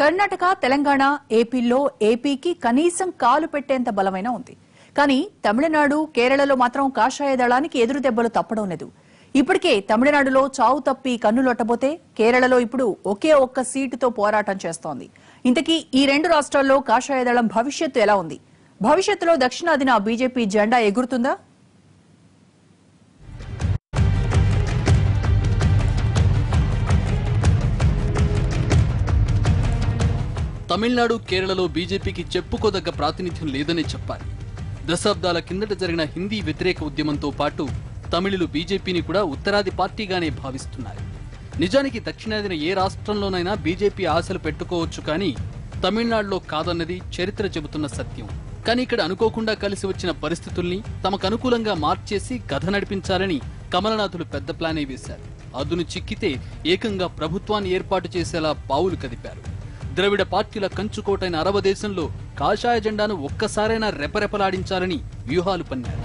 కర్ణాటక, తెలంగాణ, ఏపీలో ఏపీకి కనీసం కాలు పెట్టేంత బలమైన ఉంది. కానీ తమిళనాడు, కేరళలో మాత్రం కాషాయ దళానికి ఎదురు దెబ్బలు తప్పడం లేదు. ఇప్పటికే తమిళనాడులో చావు తప్పి కన్నులొట్టబోతే కేరళలో ఇప్పుడు ఒకే ఒక్క సీటుతో పోరాటం చేస్తోంది. ఇంతకీ ఈ రెండు రాష్ట్రాల్లో కాషాయ దళం భవిష్యత్తు ఎలా ఉంది? భవిష్యత్తులో దక్షిణాదిన బీజేపీ జెండా ఎగురుతుందా? తమిళనాడు, కేరళలో బీజేపీకి చెప్పుకోదగ్గ ప్రాతినిధ్యం లేదనే చెప్పాలి. దశాబ్దాల కిందట జరిగిన హిందీ వ్యతిరేక ఉద్యమంతో పాటు తమిళులు బీజేపీని కూడా ఉత్తరాది పార్టీగానే భావిస్తున్నారు. నిజానికి దక్షిణాదిన ఏ రాష్ట్రంలోనైనా బీజేపీ ఆశలు పెట్టుకోవచ్చు, కానీ తమిళనాడులో కాదన్నది చరిత్ర చెబుతున్న సత్యం. కానీ ఇక్కడ అనుకోకుండా కలిసి వచ్చిన పరిస్థితుల్ని తమకు అనుకూలంగా మార్చేసి కథ నడిపించాలని కమలనాథులు పెద్ద ప్లానే వేశారు. అదును చిక్కితే ఏకంగా ప్రభుత్వాన్ని ఏర్పాటు చేసేలా పావులు కదిపారు. ద్రవిడ పార్టీల కంచుకోటైన అరవ దేశంలో కాషాయ జెండాను ఒక్కసారైనా రెపరెపలాడించాలని వ్యూహాలు పన్నారు.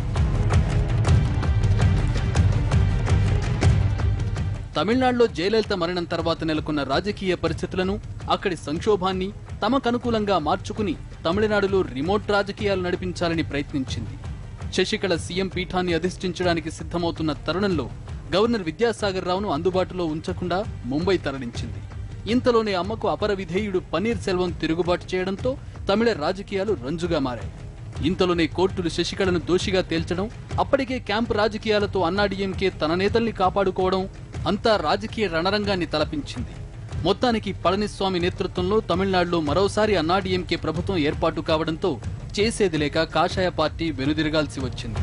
తమిళనాడులో జయలలిత మరణం తర్వాత నెలకొన్న రాజకీయ పరిస్థితులను, అక్కడి సంక్షోభాన్ని తమకనుకూలంగా మార్చుకుని తమిళనాడులో రిమోట్ రాజకీయాలు నడిపించాలని ప్రయత్నించింది. శశికళ సీఎం పీఠాన్ని అధిష్ఠించడానికి సిద్ధమవుతున్న తరుణంలో గవర్నర్ విద్యాసాగర్ రావును అందుబాటులో ఉంచకుండా ముంబై తరలించింది. ఇంతలోనే అమ్మకు అపర విధేయుడు పన్నీర్ సెల్వం తిరుగుబాటు చేయడంతో తమిళ రాజకీయాలు రంజుగా మారాయి. ఇంతలోనే కోర్టులు శశికళను దోషిగా తేల్చడం, అప్పటికే క్యాంపు రాజకీయాలతో అన్నాడీఎంకే తన నేతల్ని కాపాడుకోవడం అంతా రాజకీయ రణరంగాన్ని తలపించింది. మొత్తానికి పళనిస్వామి నేతృత్వంలో తమిళనాడులో మరోసారి అన్నాడీఎంకే ప్రభుత్వం ఏర్పాటు కావడంతో చేసేది లేక కాషాయ పార్టీ వెనుదిరగాల్సి వచ్చింది.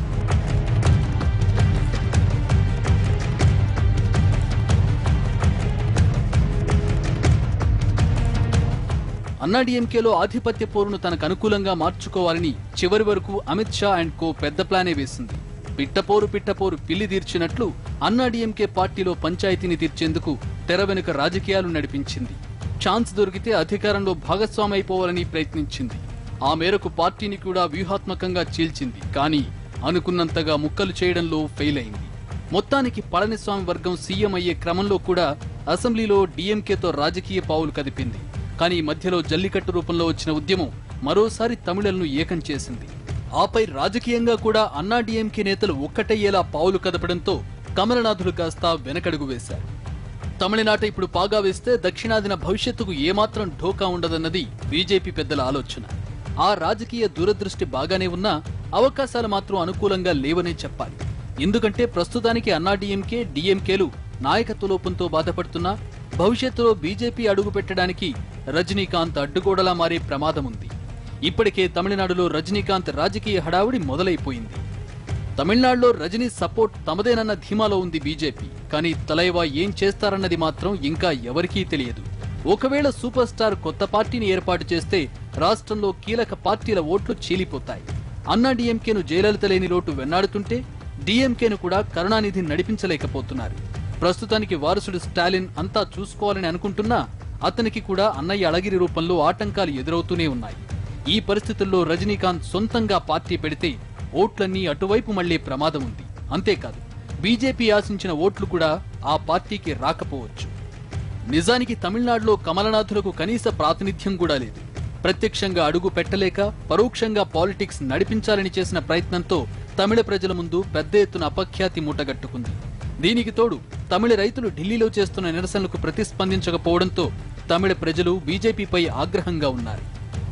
అన్నాడీఎంకేలో ఆధిపత్య పోరును తనకు అనుకూలంగా మార్చుకోవాలని చివరి వరకు అమిత్ షా అండ్ కో పెద్ద ప్లానే వేసింది. పిట్టపోరు పిల్లి తీర్చినట్లు అన్నాడీఎంకే పార్టీలో పంచాయతీని తీర్చేందుకు తెర వెనుక రాజకీయాలు నడిపించింది. ఛాన్స్ దొరికితే అధికారంలో భాగస్వామి అయిపోవాలని ప్రయత్నించింది. ఆ మేరకు పార్టీని కూడా వ్యూహాత్మకంగా చీల్చింది. కానీ అనుకున్నంతగా ముక్కలు చేయడంలో ఫెయిల్ అయింది. మొత్తానికి పళనిస్వామి వర్గం సీఎం అయ్యే క్రమంలో కూడా అసెంబ్లీలో డీఎంకేతో రాజకీయ పావులు కదిపింది. కానీ మధ్యలో జల్లికట్టు రూపంలో వచ్చిన ఉద్యమం మరోసారి తమిళులను ఏకం చేసింది. ఆపై రాజకీయంగా కూడా అన్నాడీఎంకే నేతలు ఒక్కటయ్యేలా పావులు కదపడంతో కమలనాథులు కాస్త వెనకడుగు వేశారు. తమిళనాట ఇప్పుడు పాగా వేస్తే దక్షిణాదిన భవిష్యత్తుకు ఏమాత్రం ఢోకా ఉండదన్నది బీజేపీ పెద్దల ఆలోచన. ఆ రాజకీయ దూరదృష్టి బాగానే ఉన్నా అవకాశాలు మాత్రం అనుకూలంగా లేవనే చెప్పాలి. ఎందుకంటే ప్రస్తుతానికి అన్నాడీఎంకే, డీఎంకేలు నాయకత్వ లోపంతో బాధపడుతున్నా భవిష్యత్తులో బీజేపీ అడుగు పెట్టడానికి రజనీకాంత్ అడ్డుగోడలా మారే ప్రమాదముంది. ఇప్పటికే తమిళనాడులో రజనీకాంత్ రాజకీయ హడావుడి మొదలైపోయింది. తమిళనాడులో రజనీ సపోర్ట్ తమదేనన్న ధీమాలో ఉంది బీజేపీ. కానీ తలైవా ఏం చేస్తారన్నది మాత్రం ఇంకా ఎవరికీ తెలియదు. ఒకవేళ సూపర్ స్టార్ కొత్త పార్టీని ఏర్పాటు చేస్తే రాష్ట్రంలో కీలక పార్టీల ఓట్లు చీలిపోతాయి. అన్నాడీఎంకేను జయలలిత లేని లోటు వెన్నాడుతుంటే డీఎంకేను కూడా కరుణానిధి నడిపించలేకపోతున్నారు. ప్రస్తుతానికి వారసుడు స్టాలిన్ అంతా చూసుకోవాలని అనుకుంటున్నా అతనికి కూడా అన్నయ్య అళగిరి రూపంలో ఆటంకాలు ఎదురవుతూనే ఉన్నాయి. ఈ పరిస్థితుల్లో రజనీకాంత్ సొంతంగా పార్టీ పెడితే ఓట్లన్నీ అటువైపు మళ్లే ప్రమాదం ఉంది. అంతేకాదు బీజేపీ ఆశించిన ఓట్లు కూడా ఆ పార్టీకి రాకపోవచ్చు. నిజానికి తమిళనాడులో కమలనాథులకు కనీస ప్రాతినిధ్యం కూడా లేదు. ప్రత్యక్షంగా అడుగు పెట్టలేక పరోక్షంగా పాలిటిక్స్ నడిపించాలని చేసిన ప్రయత్నంతో తమిళ ప్రజల ముందు పెద్ద ఎత్తున అపఖ్యాతి మూటగట్టుకుంది. దీనికి తోడు తమిళ రైతులు ఢిల్లీలో చేస్తున్న నిరసనలకు ప్రతిస్పందించకపోవడంతో తమిళ ప్రజలు బీజేపీపై ఆగ్రహంగా ఉన్నారు.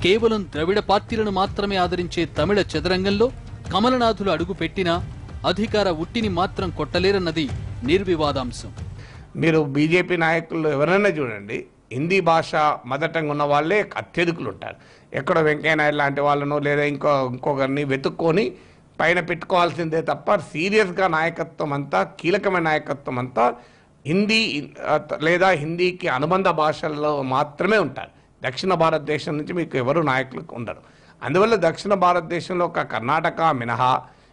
కేవలం ద్రవిడ పార్టీలను మాత్రమే ఆదరించే తమిళ చదరంగంలో కమలనాథులు అడుగు పెట్టినా అధికార ఉట్టిని మాత్రం కొట్టలేరన్నది నిర్వివాదాంశం. మీరు బీజేపీ నాయకులు ఎవరైనా చూడండి, హిందీ భాష మదటంగా ఉన్న వాళ్ళే అత్యధికులు ఉంటారు. ఎక్కడో వెంకయ్యనాయుడు లాంటి వాళ్ళను లేదా ఇంకొకరిని వెతుక్కొని పైన పెట్టుకోవాల్సిందే తప్ప సీరియస్గా నాయకత్వం అంతా, కీలకమైన నాయకత్వం అంతా హిందీ లేదా హిందీకి అనుబంధ భాషల్లో మాత్రమే ఉంటారు. దక్షిణ భారతదేశం నుంచి మీకు ఎవరు నాయకులు ఉండరు. అందువల్ల దక్షిణ భారతదేశంలో ఒక కర్ణాటక మినహా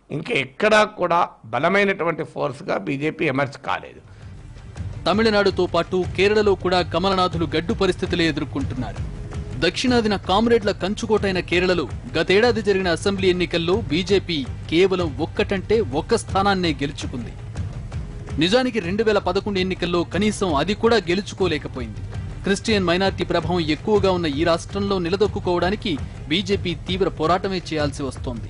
ఇంకా ఎక్కడా కూడా బలమైనటువంటి ఫోర్స్గా బీజేపీ ఎమర్జ్ కాలేదు. తమిళనాడుతో పాటు కేరళలో కూడా కమలనాథులు గడ్డు పరిస్థితులే ఎదుర్కొంటున్నారు. దక్షిణాదిన కామ్రేడ్ల కంచుకోటైన కేరళలో గతేడాది జరిగిన అసెంబ్లీ ఎన్నికల్లో బీజేపీ కేవలం ఒక్కటంటే ఒక్క స్థానాన్నే గెలుచుకుంది. నిజానికి 2011 ఎన్నికల్లో కనీసం అది కూడా గెలుచుకోలేకపోయింది. క్రిస్టియన్ మైనార్టీ ప్రభావం ఎక్కువగా ఉన్న ఈ రాష్ట్రంలో నిలదొక్కుకోవడానికి బీజేపీ తీవ్ర పోరాటమే చేయాల్సి వస్తోంది.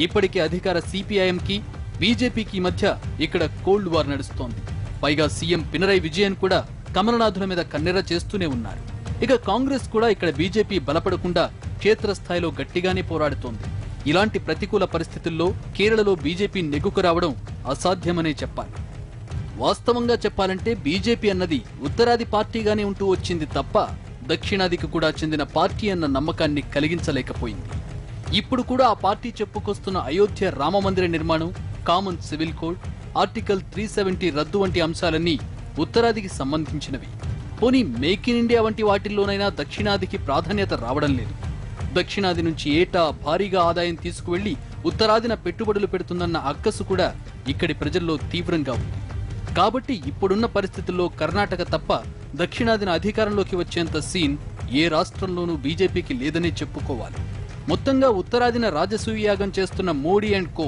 ఇప్పటికే అధికార సిపిఐఎంకి బీజేపీకి మధ్య ఇక్కడ కోల్డ్ వార్ నడుస్తోంది. పైగా సీఎం పినరై విజయన్ కూడా కమలనాథుల మీద కన్నెర్ర చేస్తూనే ఉన్నారు. ఇక కాంగ్రెస్ కూడా ఇక్కడ బీజేపీ బలపడకుండా క్షేత్రస్థాయిలో గట్టిగానే పోరాడుతోంది. ఇలాంటి ప్రతికూల పరిస్థితుల్లో కేరళలో బీజేపీ నెగ్గుకు రావడం అసాధ్యమనే చెప్పాలి. వాస్తవంగా చెప్పాలంటే బీజేపీ అన్నది ఉత్తరాది పార్టీగానే ఉంటూ వచ్చింది తప్ప దక్షిణాదికి కూడా చెందిన పార్టీ అన్న నమ్మకాన్ని కలిగించలేకపోయింది. ఇప్పుడు కూడా ఆ పార్టీ చెప్పుకొస్తున్న అయోధ్య రామమందిర నిర్మాణం, కామన్ సివిల్ కోడ్, ఆర్టికల్ 370 రద్దు వంటి అంశాలన్నీ ఉత్తరాదికి సంబంధించినవి. పోనీ మేక్ ఇన్ ఇండియా వంటి వాటిల్లోనైనా దక్షిణాదికి ప్రాధాన్యత రావడం లేదు. దక్షిణాది నుంచి ఏటా భారీగా ఆదాయం తీసుకువెళ్లి ఉత్తరాదిన పెట్టుబడులు పెడుతుందన్న అక్కసు కూడా ఇక్కడి ప్రజల్లో తీవ్రంగా ఉంది. కాబట్టి ఇప్పుడున్న పరిస్థితుల్లో కర్ణాటక తప్ప దక్షిణాదిన అధికారంలోకి వచ్చేంత సీన్ ఏ రాష్ట్రంలోనూ బీజేపీకి లేదనే చెప్పుకోవాలి. మొత్తంగా ఉత్తరాదిన రాజసూయాగం చేస్తున్న మోడీ అండ్ కో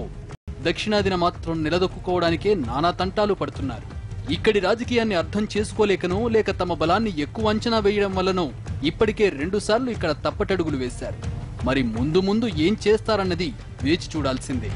దక్షిణాదిన మాత్రం నిలదొక్కుకోవడానికే నానా తంటాలు పడుతున్నారు. ఇక్కడి రాజకీయాన్ని అర్థం చేసుకోలేకనో లేక తమ బలాన్ని ఎక్కువ అంచనా వేయడం వల్లనో ఇప్పటికే 2 సార్లు ఇక్కడ తప్పటడుగులు వేశారు. మరి ముందు ముందు ఏం చేస్తారన్నది వేచి చూడాల్సిందే.